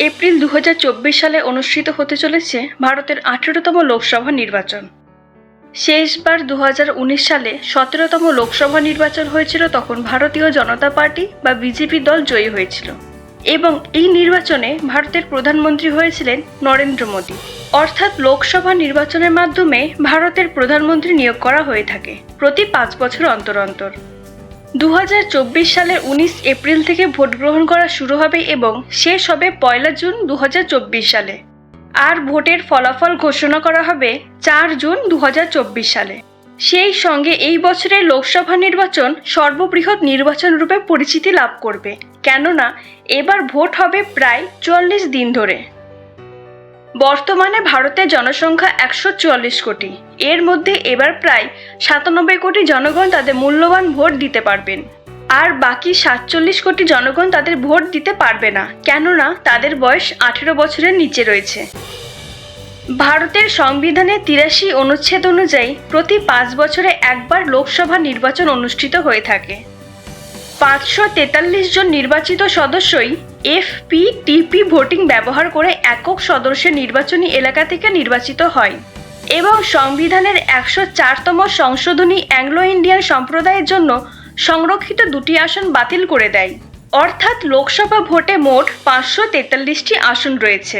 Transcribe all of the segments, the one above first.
April 2024 সালে অনুষ্ঠিত হতে চলেছে ভারতের 18তম লোকসভা নির্বাচন। শেষবার 2019 সালে 17তম লোকসভা নির্বাচন হয়েছিল, তখন ভারতীয় জনতা পার্টি বা বিজেপি দল জয়ী হয়েছিল এবং এই নির্বাচনে ভারতের প্রধানমন্ত্রী হয়েছিলেন নরেন্দ্র মোদী। অর্থাৎ লোকসভা নির্বাচনের মাধ্যমে ভারতের প্রধানমন্ত্রী নিয়োগ করা হয়ে থাকে প্রতি 5 বছর অন্তর অন্তর। 2024 সালের 19 এপ্রিল থেকে ভোট গ্রহণ করা শুরু হবে এবং শেষ হবে 1 জুন 2024 সালে। আর ভোটের ফলাফল ঘোষণা করা হবে 4 জুন 2024 সালে। সেই সঙ্গে এই বছরের লোকসভা নির্বাচন সর্ববৃহৎ নির্বাচন রূপে পরিচিতি লাভ করবে, কেননা এবার ভোট হবে প্রায় 44 দিন ধরে। বর্তমানে ভারতের জনসংখ্যা 144 কোটি। এর মধ্যে এবার প্রায় 97 কোটি জনগণ তাদের মূল্যবান ভোট দিতে পারবেন, আর বাকি 47 কোটি জনগণ তাদের ভোট দিতে পারবে না, কেননা তাদের বয়স 18 বছরের নিচে রয়েছে। ভারতের সংবিধানের 83 অনুচ্ছেদ অনুযায়ী প্রতি 5 বছরে একবার লোকসভা নির্বাচন অনুষ্ঠিত হয়ে থাকে। 543 জন নির্বাচিত সদস্যই FPTP ভোটিং ব্যবহার করে একক সদস্যের নির্বাচনী এলাকা থেকে নির্বাচিত হয় এবং সংবিধানের 104তম সংশোধনী অ্যাংলো ইন্ডিয়ান সম্প্রদায়ের জন্য সংরক্ষিত 2টি আসন বাতিল করে দেয়। অর্থাৎ লোকসভা ভোটে মোট 543টি আসন রয়েছে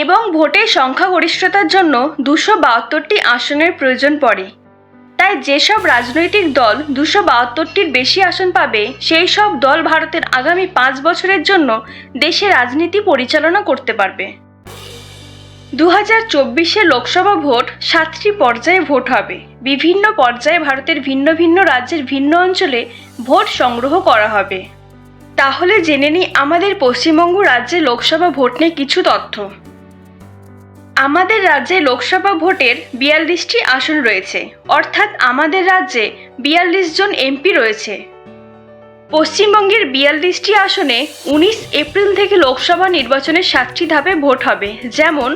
এবং ভোটের সংখ্যাগরিষ্ঠতার জন্য 272টি আসনের প্রয়োজন পড়ে। তাই যেসব রাজনৈতিক দল 272টির বেশি আসন পাবে, সেই সব দল ভারতের আগামী 5 বছরের জন্য দেশে রাজনীতি পরিচালনা করতে পারবে। 2024 লোকসভা ভোট 7টি পর্যায়ে ভোট হবে। বিভিন্ন পর্যায়ে ভারতের ভিন্ন ভিন্ন রাজ্যের ভিন্ন অঞ্চলে ভোট সংগ্রহ করা হবে। তাহলে জেনে নিই আমাদের পশ্চিমবঙ্গ রাজ্যে লোকসভা ভোট নিয়ে কিছু তথ্য। আমাদের রাজ্যে লোকসভা ভোটের 42টি আসন রয়েছে, অর্থাৎ আমাদের রাজ্যে 42 জন এমপি রয়েছে। পশ্চিমবঙ্গের 42টি আসনে 19 এপ্রিল থেকে লোকসভা নির্বাচনের 7টি ধাপে ভোট হবে। যেমন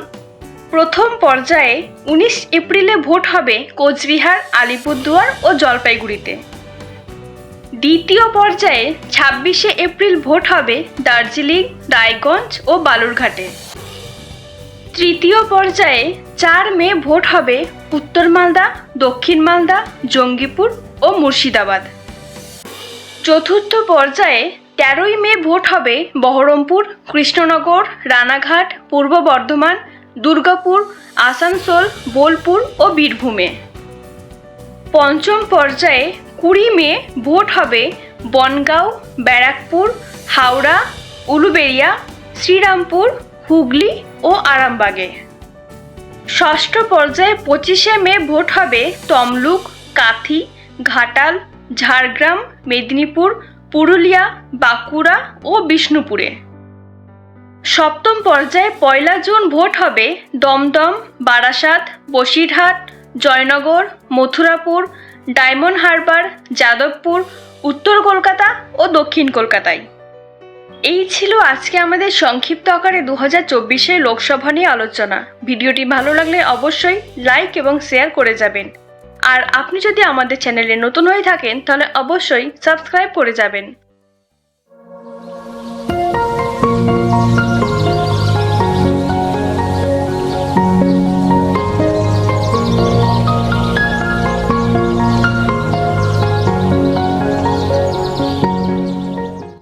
প্রথম পর্যায়ে 19 এপ্রিলে ভোট হবে কোচবিহার, আলিপুরদুয়ার ও জলপাইগুড়িতে। দ্বিতীয় পর্যায়ে 26 এপ্রিল ভোট হবে দার্জিলিং, রায়গঞ্জ ও বালুরঘাটে। তৃতীয় পর্যায়ে 4 মে ভোট হবে উত্তর মালদা, দক্ষিণ মালদা, জঙ্গিপুর ও মুর্শিদাবাদ। চতুর্থ পর্যায়ে 13 মে ভোট হবে বহরমপুর, কৃষ্ণনগর, রানাঘাট, পূর্ব বর্ধমান, দুর্গাপুর, আসানসোল, বোলপুর ও বীরভূমে। পঞ্চম পর্যায়ে 20 মে ভোট হবে বনগাঁও, ব্যারাকপুর, হাওড়া, উলুবেড়িয়া, শ্রীরামপুর, হুগলি ও আরামবাগে। ষষ্ঠ পর্যায়ে 25 মে ভোট হবে তমলুক, কাঁথি, ঘাটাল, ঝাড়গ্রাম, মেদিনীপুর, পুরুলিয়া, বাঁকুড়া ও বিষ্ণুপুরে। সপ্তম পর্যায়ে 1 জুন ভোট হবে দমদম, বারাসাত, বসিরহাট, জয়নগর, মথুরাপুর, ডায়মন্ড হারবার, যাদবপুর, উত্তর কলকাতা ও দক্ষিণ কলকাতায়। এই ছিল আজকে আমাদের সংক্ষিপ্ত আকারে 2024 লোকসভা নিয়ে আলোচনা। ভিডিওটি ভালো লাগলে অবশ্যই লাইক এবং শেয়ার করে যাবেন। আর আপনি যদি আমাদের চ্যানেলে নতুন হয়ে থাকেন তাহলে অবশ্যই সাবস্ক্রাইব করে যাবেন।